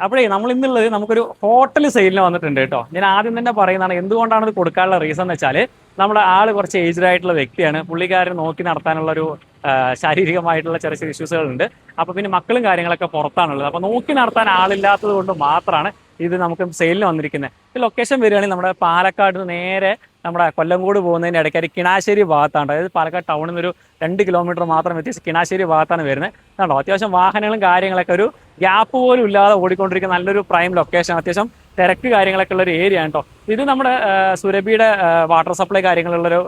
അപ്പോഴേ നമ്മൾ ഇന്നുള്ളത് നമുക്കൊരു ഹോട്ടൽ സെയിലിന് വന്നിട്ടുണ്ട് കേട്ടോ. ഞാൻ ആദ്യം തന്നെ പറയുന്നതാണ് എന്തുകൊണ്ടാണ് ഇത് കൊടുക്കാനുള്ള റീസൺ എന്ന് വെച്ചാൽ നമ്മുടെ ആള് കുറച്ച് ഏജ്ഡ് ആയിട്ടുള്ള വ്യക്തിയാണ്. പുള്ളിക്കാരൻ നോക്കി നടത്താനുള്ള ഒരു ശാരീരികമായിട്ടുള്ള ചെറിയ ചെറിയ ഇഷ്യൂസുകളുണ്ട്. അപ്പൊ പിന്നെ മക്കളും കാര്യങ്ങളൊക്കെ പുറത്താണുള്ളത്. അപ്പൊ നോക്കി നടത്താൻ ആളില്ലാത്തത് കൊണ്ട് മാത്രമാണ് ഇത് നമുക്ക് സെയിലിന് വന്നിരിക്കുന്നത്. ഈ ലൊക്കേഷൻ വരികയാണെങ്കിൽ നമ്മുടെ പാലക്കാട് നേരെ നമ്മുടെ കൊല്ലംകോട് പോകുന്നതിൻ്റെ ഇടയ്ക്ക് കിണാശ്ശേരി ഭാഗത്താണ്. അതായത് പാലക്കാട് ടൗണിൽ നിന്ന് ഒരു 2 കിലോമീറ്റർ മാത്രം വ്യത്യാസം കിണാശ്ശേരി ഭാഗത്താണ് വരുന്നത്. കണ്ടോ, അത്യാവശ്യം വാഹനങ്ങളും കാര്യങ്ങളൊക്കെ ഒരു ഗ്യാപ്പ് പോലും ഇല്ലാതെ ഓടിക്കൊണ്ടിരിക്കുന്ന നല്ലൊരു പ്രൈം ലൊക്കേഷൻ, അത്യാവശ്യം തിരക്ക് കാര്യങ്ങളൊക്കെ ഉള്ള ഒരു ഏരിയ ആണ് കേട്ടോ. ഇത് നമ്മുടെ സുരഭിയുടെ വാട്ടർ സപ്ലൈ കാര്യങ്ങളുള്ളൊരു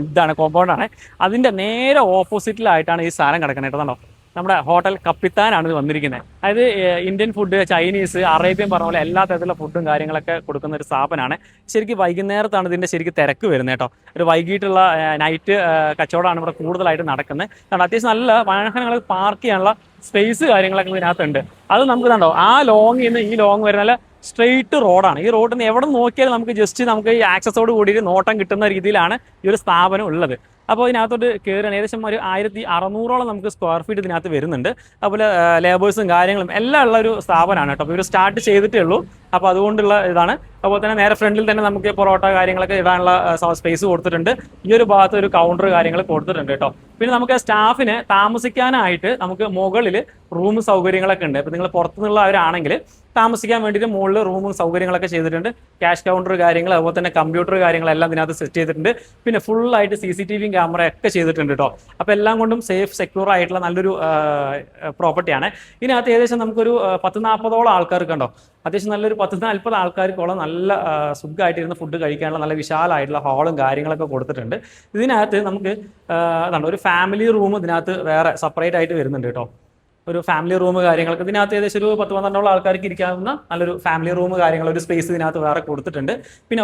ഇതാണ്, കോമ്പൗണ്ടാണ്. അതിൻ്റെ നേരെ ഓപ്പോസിറ്റിലായിട്ടാണ് ഈ സാധനം കിടക്കുന്നത് കേട്ടോ. കണ്ടോ, നമ്മുടെ ഹോട്ടൽ കപ്പിത്താനാണ് ഇത് വന്നിരിക്കുന്നത്. അതായത് ഇന്ത്യൻ ഫുഡ്, ചൈനീസ്, അറേബ്യൻ പറഞ്ഞ പോലെ എല്ലാ തരത്തിലുള്ള ഫുഡും കാര്യങ്ങളൊക്കെ കൊടുക്കുന്ന ഒരു സ്ഥാപനമാണ്. ശരിക്കും വൈകുന്നേരത്താണ് ഇതിൻ്റെ ശരിക്കും തിരക്ക് വരുന്നത് കേട്ടോ. ഒരു വൈകിട്ടുള്ള നൈറ്റ് കച്ചവടമാണ് ഇവിടെ കൂടുതലായിട്ട് നടക്കുന്നത്. കാരണം അത്യാവശ്യം നല്ല വാഹനങ്ങൾ പാർക്ക് ചെയ്യാനുള്ള സ്പേസ് കാര്യങ്ങളൊക്കെ ഇതിനകത്തുണ്ട്. അത് നമുക്ക് കണ്ടോ, ആ ലോങ്ങിൽ നിന്ന് ഈ ലോങ് വരുന്ന നല്ല സ്ട്രെയിറ്റ് റോഡാണ്. ഈ റോഡിൽ നിന്ന് എവിടെ നോക്കിയാലും നമുക്ക് ഈ ആക്സസോട് കൂടിയിട്ട് നോട്ടം കിട്ടുന്ന രീതിയിലാണ് ഈ ഒരു സ്ഥാപനം ഉള്ളത്. അപ്പോൾ ഇതിനകത്തോട്ട് കയറാൻ ഏകദേശം ഒരു 1600ഓളം നമുക്ക് സ്ക്വയർ ഫീറ്റ് ഇതിനകത്ത് വരുന്നുണ്ട്. അതുപോലെ ലേബേഴ്സും കാര്യങ്ങളും എല്ലാം ഉള്ള ഒരു സ്ഥാപനമാണ് കേട്ടോ. അപ്പോൾ ഇവർ സ്റ്റാർട്ട് ചെയ്തിട്ടേ ഉള്ളൂ. അപ്പോൾ അതുകൊണ്ടുള്ള ഇതാണ്. അതുപോലെ തന്നെ നേരെ ഫ്രണ്ടിൽ തന്നെ നമുക്ക് പൊറോട്ട കാര്യങ്ങളൊക്കെ ഇടാനുള്ള സ്പേസ് കൊടുത്തിട്ടുണ്ട്. ഈ ഒരു ഭാഗത്ത് ഒരു കൗണ്ടർ കാര്യങ്ങൾ കൊടുത്തിട്ടുണ്ട് കേട്ടോ. പിന്നെ നമുക്ക് സ്റ്റാഫിന് താമസിക്കാനായിട്ട് നമുക്ക് മുകളിൽ റൂം സൗകര്യങ്ങളൊക്കെ ഉണ്ട്. അപ്പോൾ നിങ്ങൾ പുറത്തുനിന്നുള്ളവരാണെങ്കിൽ താമസിക്കാൻ വേണ്ടിയിട്ട് മുകളിൽ റൂമും സൗകര്യങ്ങളൊക്കെ ചെയ്തിട്ടുണ്ട്. ക്യാഷ് കൗണ്ടർ കാര്യങ്ങൾ, അതുപോലെ തന്നെ കമ്പ്യൂട്ടർ കാര്യങ്ങളെല്ലാം ഇതിനകത്ത് സെറ്റ് ചെയ്തിട്ടുണ്ട്. പിന്നെ ഫുള്ളായിട്ട് CCTV ക്യാമറ ഒക്കെ ചെയ്തിട്ടുണ്ട് കേട്ടോ. അപ്പോൾ എല്ലാം കൊണ്ടും സേഫ് സെക്യൂർ ആയിട്ടുള്ള നല്ലൊരു പ്രോപ്പർട്ടിയാണ്. ഇതിനകത്ത് ഏകദേശം നമുക്കൊരു 10-40ഓളം ആൾക്കാർക്ക് ഉണ്ടോ, അത്യാവശ്യം നല്ലൊരു 10-40 ആൾക്കാർക്കോളം നല്ല സുഖമായിട്ടിരുന്ന് ഫുഡ് കഴിക്കാനുള്ള നല്ല വിശാലമായിട്ടുള്ള ഹാളും കാര്യങ്ങളൊക്കെ കൊടുത്തിട്ടുണ്ട്. ഇതിനകത്ത് നമുക്ക് ഒരു ഫാമിലി റൂം ഇതിനകത്ത് വേറെ സെപ്പറേറ്റ് ആയിട്ട് വരുന്നുണ്ട് കേട്ടോ. ഒരു ഫാമിലി റൂം കാര്യങ്ങളൊക്കെ ഇതിനകത്ത് ഏകദേശം ഒരു 10-12 ആൾക്കാർക്ക് ഇരിക്കാവുന്ന നല്ലൊരു ഫാമിലി റൂം കാര്യങ്ങൾ, ഒരു സ്പേസ് ഇതിനകത്ത് വേറെ കൊടുത്തിട്ടുണ്ട്. പിന്നെ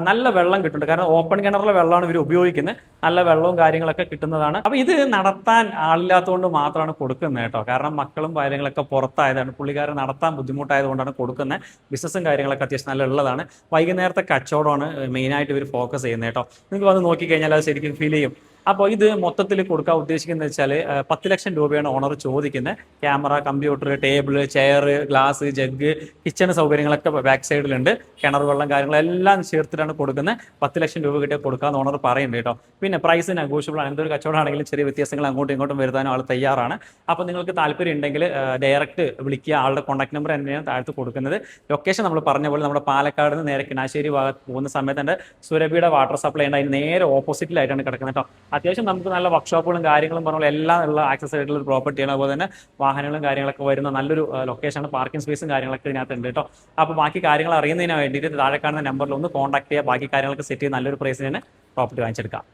നല്ല വെള്ളം കിട്ടുന്നുണ്ട്. കാരണം ഓപ്പൺ കിണറിലെ വെള്ളമാണ് ഇവർ ഉപയോഗിക്കുന്നത്. നല്ല വെള്ളവും കാര്യങ്ങളൊക്കെ കിട്ടുന്നതാണ്. അപ്പോൾ ഇത് നടത്താൻ ആളില്ലാത്തതുകൊണ്ട് മാത്രമാണ് കൊടുക്കുന്നത് കേട്ടോ. കാരണം മക്കളും കാര്യങ്ങളൊക്കെ പുറത്തായതാണ്, പുള്ളിക്കാരൻ നടത്താൻ ബുദ്ധിമുട്ടായതുകൊണ്ടാണ് കൊടുക്കുന്നത്. ബിസിനസ്സും കാര്യങ്ങളൊക്കെ അത്യാവശ്യം നല്ല ഉള്ളതാണ്. വൈകുന്നേരത്തെ കച്ചവടമാണ് മെയിനായിട്ട് ഇവർ ഫോക്കസ് ചെയ്യുന്നത് കേട്ടോ. നിങ്ങൾക്ക് വന്ന് നോക്കിക്കഴിഞ്ഞാൽ അത് ശരിക്കും ഫീൽ ചെയ്യും. അപ്പോൾ ഇത് മൊത്തത്തിൽ കൊടുക്കാൻ ഉദ്ദേശിക്കുന്നത് വെച്ചാൽ 10 ലക്ഷം രൂപയാണ് ഓണർ ചോദിക്കുന്നത്. Camera, computer, table, chair, glass, jug, kitchen സൗകര്യങ്ങളൊക്കെ ബാക്ക് സൈഡിലുണ്ട്. കിണർ വെള്ളം കാര്യങ്ങളെല്ലാം ചേർത്തിട്ടാണ് കൊടുക്കുന്നത്. 10 ലക്ഷം രൂപ കിട്ടിയാൽ കൊടുക്കാമെന്ന് ഓണർ പറയുന്നുണ്ട് കേട്ടോ. പിന്നെ പ്രൈസ് നെഗോഷ്യബിൾ ആണ്. എന്തൊരു കച്ചവടമാണെങ്കിലും ചെറിയ വ്യത്യാസങ്ങൾ അങ്ങോട്ടും ഇങ്ങോട്ടും വരുത്താനും ആൾ തയ്യാറാണ്. അപ്പോൾ നിങ്ങൾക്ക് താല്പര്യം ഉണ്ടെങ്കിൽ ഡയറക്റ്റ് വിളിക്കുക. ആളുടെ കോൺടാക്ട് നമ്പർ തന്നെയാണ് താഴത്ത് കൊടുക്കുന്നത്. ലൊക്കേഷൻ നമ്മൾ പറഞ്ഞ പോലെ നമ്മുടെ പാലക്കാട് നിന്ന് നേരെ കിണാശ്ശേരി ഭാഗത്ത് പോകുന്ന സമയത്ത് എൻ്റെ സുരഭിയുടെ വാട്ടർ സപ്ലൈ ഉണ്ട്. അതിന് നേരെ ഓപ്പോസിറ്റിലായിട്ടാണ് കിടക്കുന്നത് കേട്ടോ. അത്യാവശ്യം നമുക്ക് നല്ല വർക്ക്ഷോപ്പുകളും കാര്യങ്ങളും പറഞ്ഞ പോലെ എല്ലാം ഉള്ള ആക്സസ് ആയിട്ടുള്ള ഒരു പ്രോപ്പർട്ടിയാണ്. അതുപോലെ തന്നെ വാഹനങ്ങളും കാര്യങ്ങളൊക്കെ വരുന്ന നല്ലൊരു ലൊക്കേഷനാണ്. പാർക്കിംഗ് സ്പേസും കാര്യങ്ങളൊക്കെ ഇതിനകത്ത് ഉണ്ട് കേട്ടോ. അപ്പോൾ ബാക്കി കാര്യങ്ങൾ അറിയുന്നതിന് വേണ്ടിയിട്ട് താഴെ കാണുന്ന നമ്പറിൽ ഒന്ന് കോൺടാക്ട് ചെയ്യുക. ബാക്കി കാര്യങ്ങളൊക്കെ സെറ്റ് ചെയ്ത് നല്ലൊരു പ്രൈസിന് തന്നെ പ്രോപ്പർട്ടി വാങ്ങിച്ചെടുക്കാം.